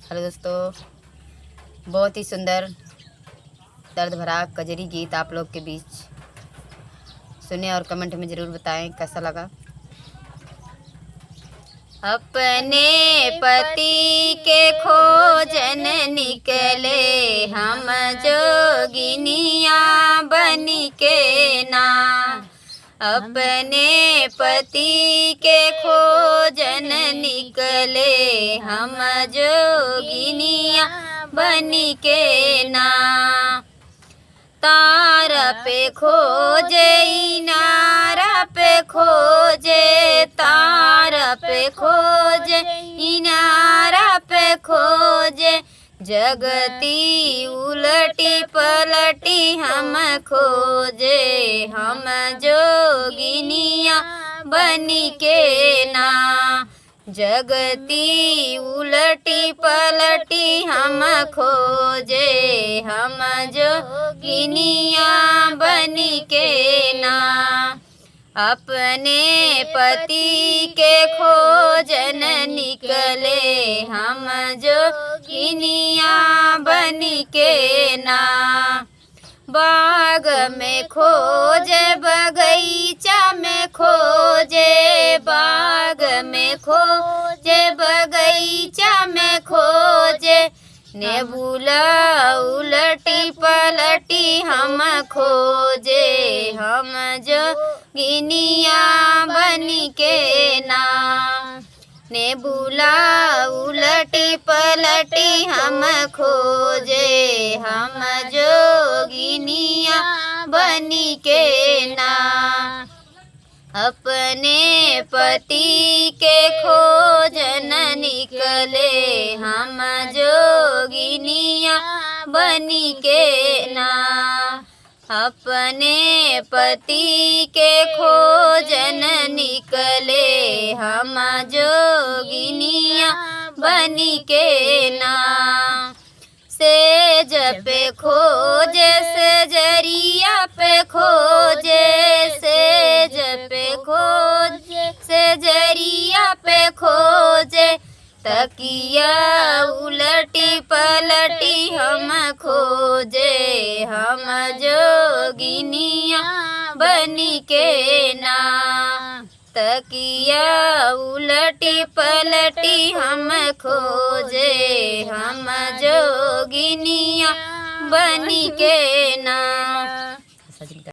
Hello दोस्तों, बहुत ही सुंदर दर्द भरा कजरी गीत आप लोग के बीच सुने और कमेंट में ज़रूर बताएं कैसा लगा। अपने पति के खोजन निकले हम जोगिनिया बनी के ना। अपने पति के खोजन निकले हम जोगिनिया बनी के ना। तार पे खोजे इनारा पे खोजे, तार पे खोजे इनारा पे खोजे, जगती उलटी पलटी हम खोजे हम जोगिनिया बनी के ना। जगती उलटी पलटी हम खोजे हम जोगिनिया बनी के ना। अपने पति के खोजन निकले हम जोगिनिया बनी के ना। बाग में खोजे बगीचा में खोजे, बाग में खोजे बगीचा में खोजे, नेबुला उलटी पलटी हम खोजे हम जोगिनिया बनी के ना। नेबुला उलटी पलटी हम खोजे हम जोगिनिया बनी के ना। अपने पति के खोजन निकले हम जोगिनिया बनी के ना। अपने पति के खोजन निकले हम जोगिनिया बनी के ना। सेज पे खोजे सेजरिया पे खोजे, सेज पे खोजे सेजरिया पे खोजे, तकिया उलटी पलटी हम खोजे हम जोगिनिया बनी के ना। तकिया उलटी पलटी हम खोजे हम जोगिनिया बनी के ना।